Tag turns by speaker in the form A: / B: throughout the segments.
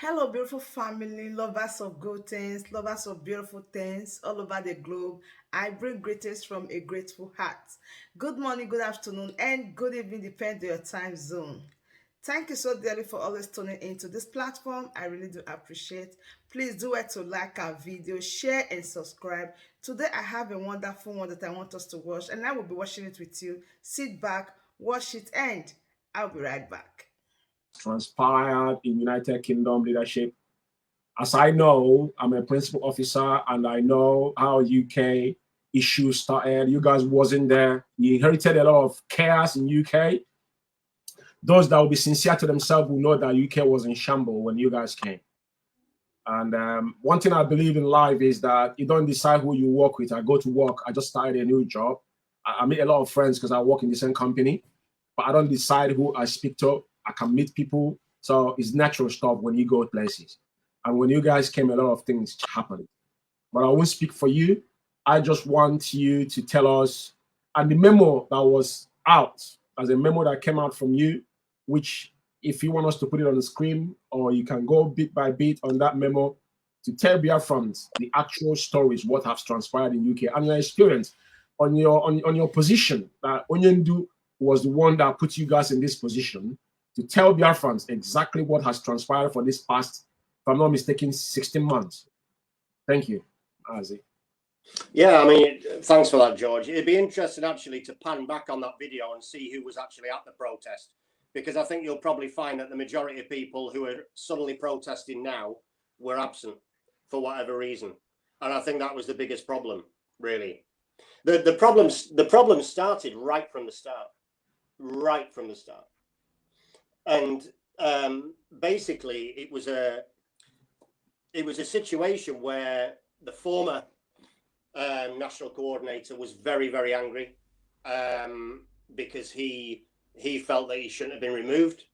A: Hello, beautiful family, lovers of good things, lovers of beautiful things all over the globe. I bring greetings from a grateful heart. Good morning, good afternoon, and good evening, depending on your time zone. Thank you so dearly for always tuning into this platform. I really do appreciate. Please do it to like our video, share, and subscribe. Today, I have a wonderful one that I want us to watch, and I will be watching it with you. Sit back, watch it, and I'll be right back.
B: Transpired in United Kingdom leadership. As I know, I'm a principal officer and I know how UK issues started. You guys wasn't there. You inherited a lot of chaos in UK. Those that will be sincere to themselves will know that UK was in shambles when you guys came. And one thing I believe in life is that you don't decide who you work with. I go to work. I just started a new job. I meet a lot of friends because I work in the same company, but I don't decide who I speak to. I can meet people. So it's natural stuff when you go places. And when you guys came, a lot of things happened. But I won't speak for you. I just want you to tell us, and the memo that was out, as a memo that came out from you, which if you want us to put it on the screen, or you can go bit by bit on that memo to tell Biafrans the actual stories, what has transpired in UK and your experience on your position. That Onyendu was the one that put you guys in this position to tell Biafrans exactly what has transpired for this past, if I'm not mistaken, 16 months. Thank you, Mazi.
C: Yeah, I mean, thanks for that, George. It'd be interesting actually to pan back on that video and see who was actually at the protest, because I think you'll probably find that the majority of people who are suddenly protesting now were absent for whatever reason. And I think that was the biggest problem, really. The problem started right from the start. And basically it was a situation where the former national coordinator was very, very angry because he felt that he shouldn't have been removed.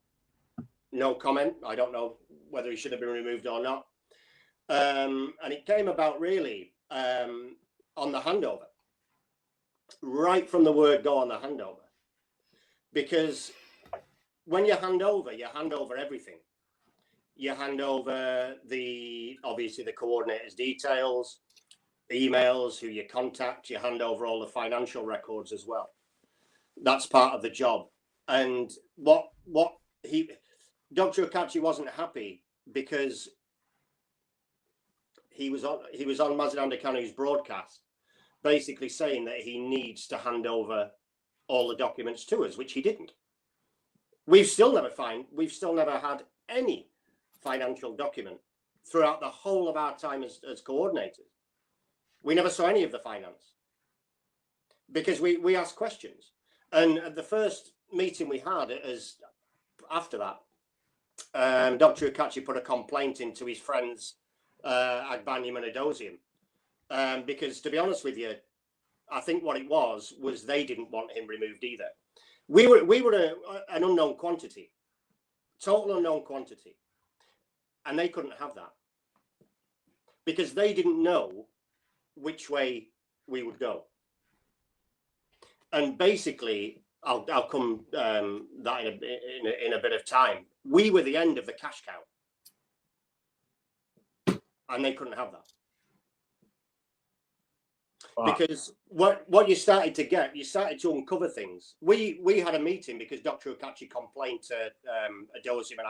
C: No comment. I don't know whether he should have been removed or not. And it came about really on the handover, right from the word go on the handover, because when you hand over everything. You hand over obviously the coordinator's details, emails, who you contact, you hand over all the financial records as well. That's part of the job. And Dr. Okachi wasn't happy because he was on Mazi Kanu's broadcast, basically saying that he needs to hand over all the documents to us, which he didn't. We've still never had any financial document throughout the whole of our time as coordinators. We never saw any of the finance because we asked questions. And at the first meeting we had, after that, Dr. Okachi put a complaint into his friends Agbanyam and Adosium, because to be honest with you, I think what it was they didn't want him removed either. We were an unknown quantity, total unknown quantity, and they couldn't have that because they didn't know which way we would go. And basically, I'll come that in a bit of time. We were the end of the cash cow, and they couldn't have that. Wow. Because what you started to uncover things. We had a meeting because Dr. Okachi complained to Adosium and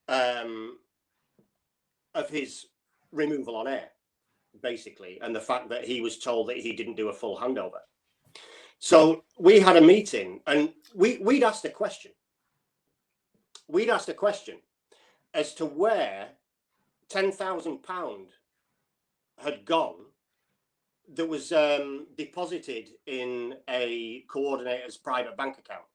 C: Agbanyam of his removal on air, basically, and the fact that he was told that he didn't do a full handover. So we had a meeting and we'd asked a question. We'd asked a question as to where £10,000 had gone that was deposited in a coordinator's private bank account.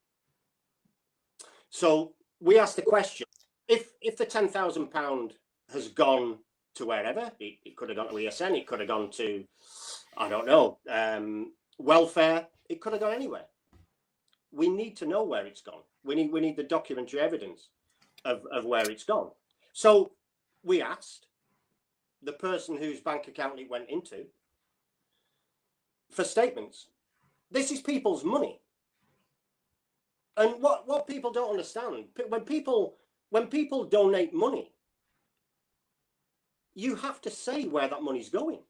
C: So we asked the question, if the £10,000 has gone to wherever, it could have gone to ESN, it could have gone to, I don't know, welfare, it could have gone anywhere. We need to know where it's gone. We need the documentary evidence of where it's gone. So we asked the person whose bank account it went into for statements. This is people's money. And what people don't understand, when people donate money, you have to say where that money's going.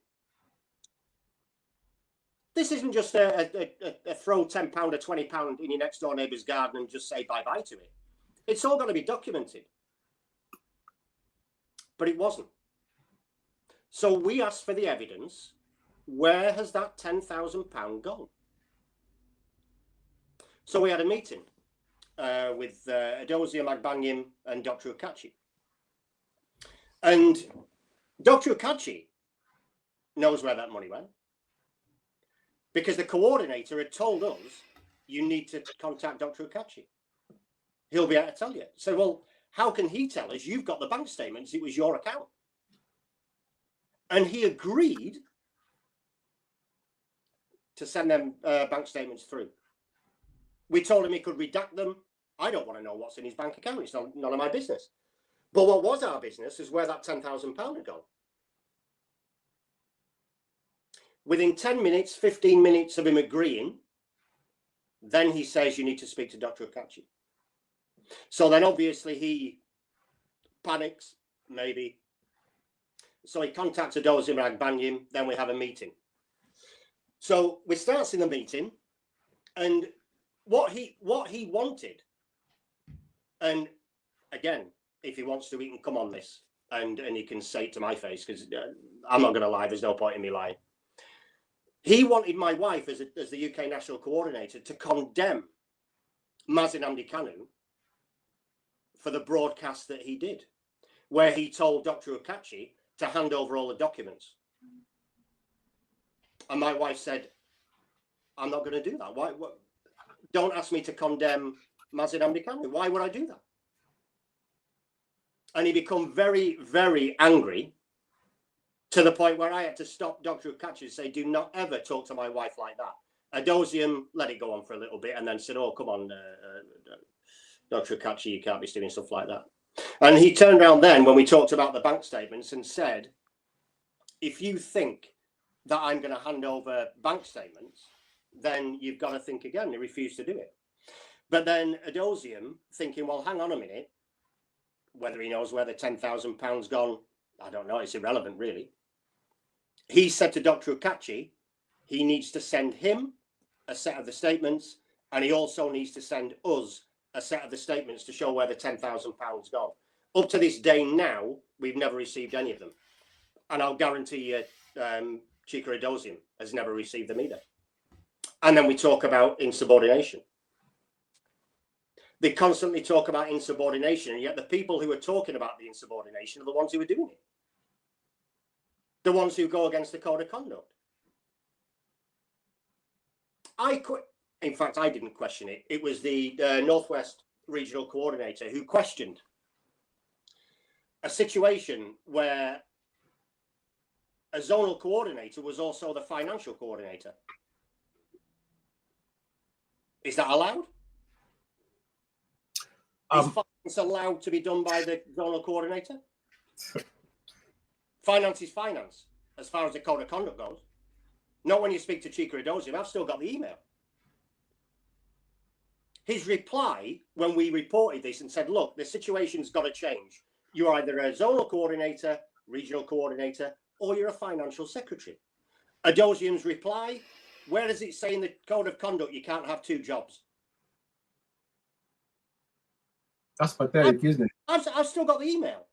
C: This isn't just a throw £10 or £20 in your next door neighbour's garden and just say bye-bye to it. It's all going to be documented. But it wasn't. So we asked for the evidence. Where has that £10,000 gone? So we had a meeting with Adosia Magbanyim and Dr. Ukachi. And Dr. Ukachi knows where that money went, because the coordinator had told us, you need to contact Dr. Ukachi. He'll be able to tell you. So, well, how can he tell us? You've got the bank statements. It was your account. And he agreed to send them bank statements through. We told him he could redact them. I don't want to know what's in his bank account. It's none of my business. But what was our business is where that £10,000 had gone. Within 10 minutes, 15 minutes of him agreeing, then he says you need to speak to Dr. Ukachi. So then obviously he panics, maybe. So he contacts Adosia Magbanyim, then we have a meeting. So we start in the meeting, and what he wanted, and again, if he wants to, he can come on this and he can say it to my face, because I'm not going to lie, there's no point in me lying. He wanted my wife, as the UK National Coordinator, to condemn Mazi Kanu for the broadcast that he did, where he told Dr. Ukachi to hand over all the documents. And my wife said, I'm not going to do that. Why? Don't ask me to condemn Mazi Kanu. Why would I do that? And he became very, very angry, to the point where I had to stop Dr. Ukachi and say, do not ever talk to my wife like that. Adosium let it go on for a little bit and then said, oh, come on, Dr. Ukachi, you can't be doing stuff like that. And he turned around then when we talked about the bank statements and said, if you think that I'm going to hand over bank statements, then you've got to think again. He refused to do it. But then Adosium, thinking, well, hang on a minute, whether he knows where the £10,000 gone, I don't know, it's irrelevant, really. He said to Dr. Ukachi, he needs to send him a set of the statements, and he also needs to send us a set of the statements to show where the £10,000 gone. Up to this day now, we've never received any of them. And I'll guarantee you, Chika Adosium has never received them either. And then we talk about insubordination. They constantly talk about insubordination, and yet the people who are talking about the insubordination are the ones who are doing it. The ones who go against the code of conduct. In fact, I didn't question it. It was the Northwest Regional Coordinator who questioned a situation where a zonal coordinator was also the financial coordinator. Is that allowed? Is finance allowed to be done by the zonal coordinator? Finance is finance, as far as the code of conduct goes. Not when you speak to Chika Adosium. I've still got the email. His reply when we reported this and said, look, the situation's got to change. You're either a zonal coordinator, regional coordinator, or you're a financial secretary. Adosium's reply, where does it say in the code of conduct you can't have two jobs?
B: That's pathetic, isn't it?
C: I've still got the email.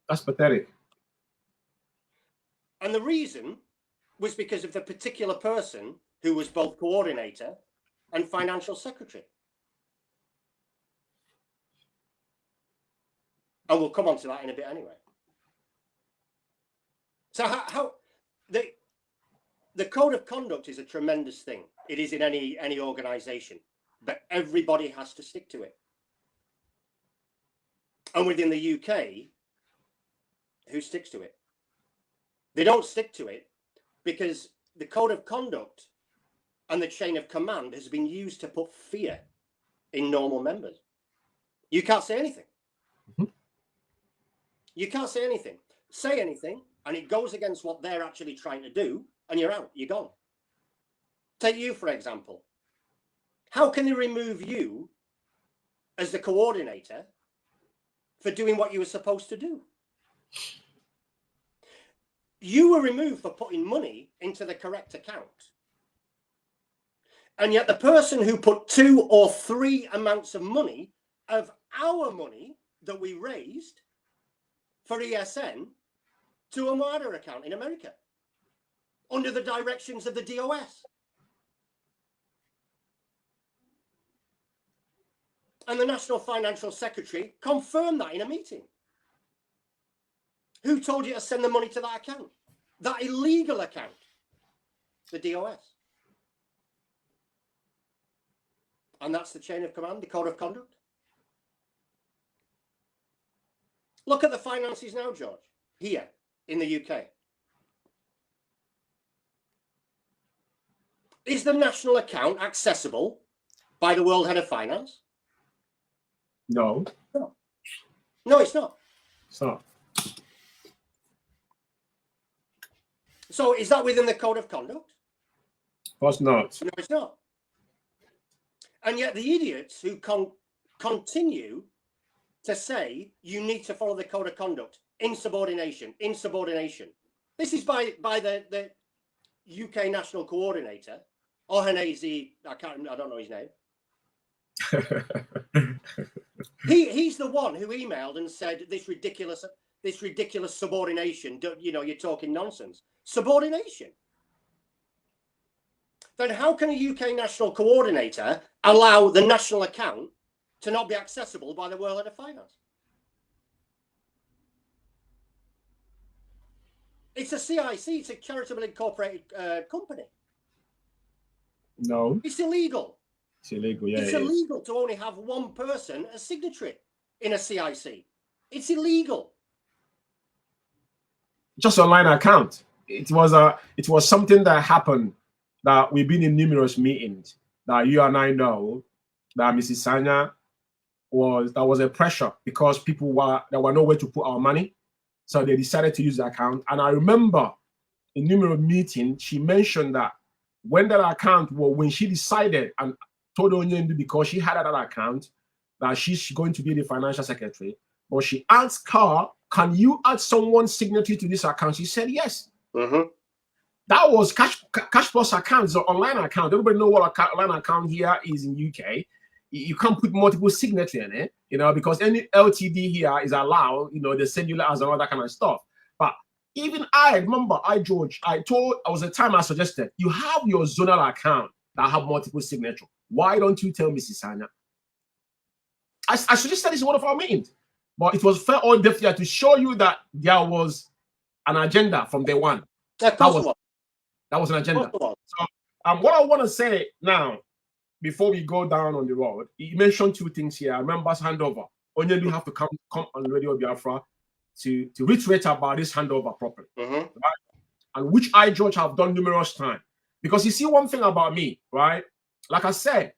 B: That's pathetic.
C: And the reason was because of the particular person who was both coordinator and financial secretary. And we'll come on to that in a bit anyway. So how the code of conduct is a tremendous thing. It is in any organization, but everybody has to stick to it. And within the UK, who sticks to it? They don't stick to it because the code of conduct and the chain of command has been used to put fear in normal members. You can't say anything. Mm-hmm. You can't say anything. Say anything, and it goes against what they're actually trying to do, and you're out. You're gone. Take you, for example. How can they remove you as the coordinator for doing what you were supposed to do? You were removed for putting money into the correct account. And yet the person who put 2 or 3 amounts of money, of our money that we raised for ESN, to a wider account in America under the directions of the DOS. And the National Financial Secretary confirmed that in a meeting. Who told you to send the money to that account? That illegal account? The DOS. And that's the chain of command, the code of conduct. Look at the finances now, George, here in the UK. Is the national account accessible by the World Head of Finance?
B: No.
C: No. No, it's not.
B: It's not.
C: So is that within the code of conduct?
B: Of course not.
C: No, it's not. And yet the idiots who continue to say you need to follow the code of conduct, insubordination. This is by the UK national coordinator, Ohaneze, I don't know his name. He's the one who emailed and said this ridiculous subordination. You know, you're talking nonsense. Subordination. Then how can a UK national coordinator allow the national account to not be accessible by the World Head of Finance? It's a CIC, it's a charitable incorporated company.
B: No.
C: It's illegal.
B: It's illegal, yeah.
C: It's illegal to only have one person as signatory in a CIC. It's illegal.
B: Just online account. It was something that happened that we've been in numerous meetings that you and I know that Mrs. Sanya there was a pressure because there were nowhere to put our money. So they decided to use the account. And I remember in numerous meetings, she mentioned that when she decided and told Onyendu because she had that account, that she's going to be the financial secretary, but she asked her, can you add someone's signature to this account? She said yes.
C: Mm-hmm.
B: That was Cash Plus account, it's an online account. Everybody know what an online account here is in UK. You can't put multiple signatures in it, you know, because any LTD here is allowed, you know, the cellulars and all that kind of stuff. But even I remember, George, was a time I suggested, you have your zonal account that have multiple signatures. Why don't you tell Mrs. Sanya? I suggested this in one of our meetings, but it was fair or deaf to show you that there was an agenda from day one. That was an agenda. So what I want to say now, before we go down on the road, you mentioned 2 things here. Members handover. Only you have to come on Radio Biafra to reiterate about this handover properly.
C: Mm-hmm.
B: Right? And which I, George, have done numerous times. Because you see one thing about me, right? Like I said,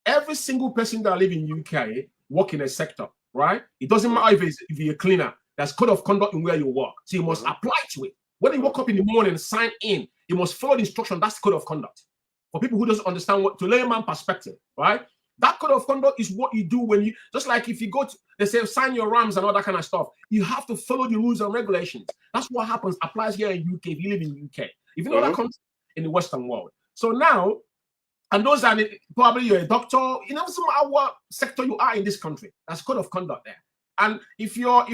B: every single person that live in UK work in a sector, right? It doesn't matter if you're a cleaner. There's code of conduct in where you work. So you must apply to it. When you wake up in the morning and sign in, you must follow the instruction. That's code of conduct. For people who doesn't understand to layman perspective, right? That code of conduct is what you do when you, just like if you go to, they say, sign your RAMs and all that kind of stuff. You have to follow the rules and regulations. That's what happens, applies here in UK if you live in UK. If you know that comes in the Western world. So now, and those are probably you're a doctor, you know, what sector you are in this country. That's code of conduct there. And if you're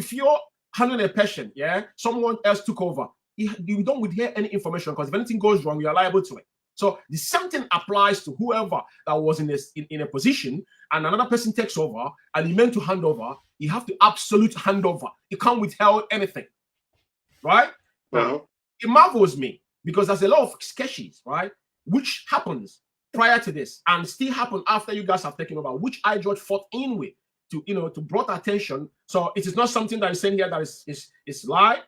B: handling a patient, yeah, someone else took over, you don't withhold any information because if anything goes wrong, you're liable to it. So the same thing applies to whoever that was in a position and another person takes over and you meant to hand over, you have to absolute handover. You can't withhold anything, right? Now, it marvels me because there's a lot of sketches, right, which happens prior to this and still happen after you guys have taken over, which I, George, fought in with to brought attention. So it is not something that is saying here that is lie.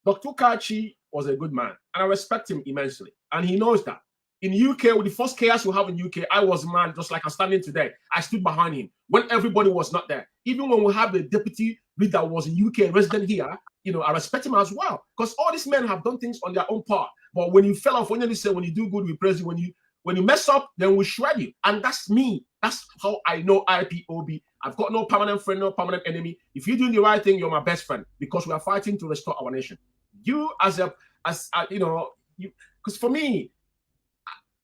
B: Dr. Kachi was a good man and I respect him immensely. And he knows that. In UK, with the first chaos we have in UK, I was man, just like I'm standing today. I stood behind him when everybody was not there. Even when we have the deputy leader that was in UK resident here, you know, I respect him as well. Because all these men have done things on their own part. But when you fell off, when you say, when you do good, we praise you. When you mess up, then we shred you. And that's me. That's how I know IPOB. I've got no permanent friend, no permanent enemy. If you're doing the right thing, you're my best friend because we are fighting to restore our nation. You as a as you know, because for me,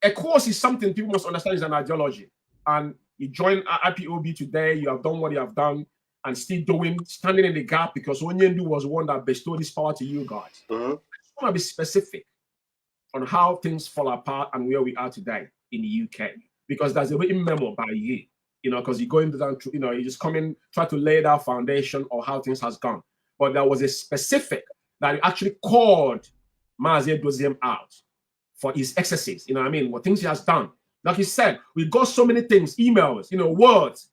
B: a course is something people must understand is an ideology. And you join IPOB today, you have done what you have done, and still standing in the gap because Onyendu was one that bestowed this power to you guys. I just want to be specific on how things fall apart and where we are today in the UK, because there's a written memo by you, because you're going down to, you just come in, try to lay that foundation of how things has gone. But there was a specific that you actually called Mazi Doziem out for his excesses, what things he has done. Like he said, we got so many things, emails, words,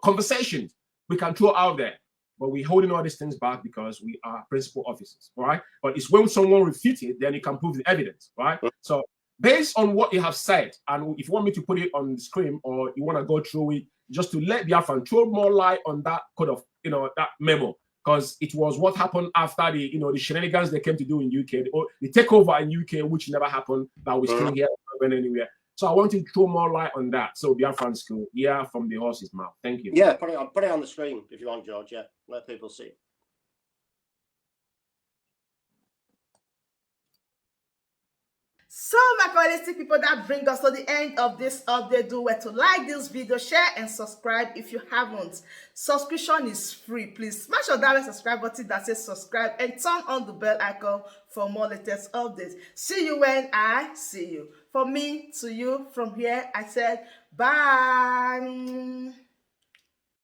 B: conversations we can throw out there. But we're holding all these things back because we are principal officers, right? But it's when someone refutes it, then you can prove the evidence, right? So based on what you have said, and if you want me to put it on the screen or you want to go through it, just to let Biafran throw more light on that code of, that memo, because it was what happened after the, the shenanigans they came to do in UK, the takeover in UK, which never happened, that we're still here, not going anywhere. So I want to throw more light on that. So Biafran school, yeah, from the horse's mouth. Thank you.
C: Yeah, put it on the screen if you want, George. Yeah, let people see it.
A: So my quality people, that bring us to the end of this update. Do well to like this video, share and subscribe if you haven't. Subscription is free. Please smash on that subscribe button that says subscribe and turn on the bell icon for more latest updates. See you when I see you. From me to you, from here I said bye.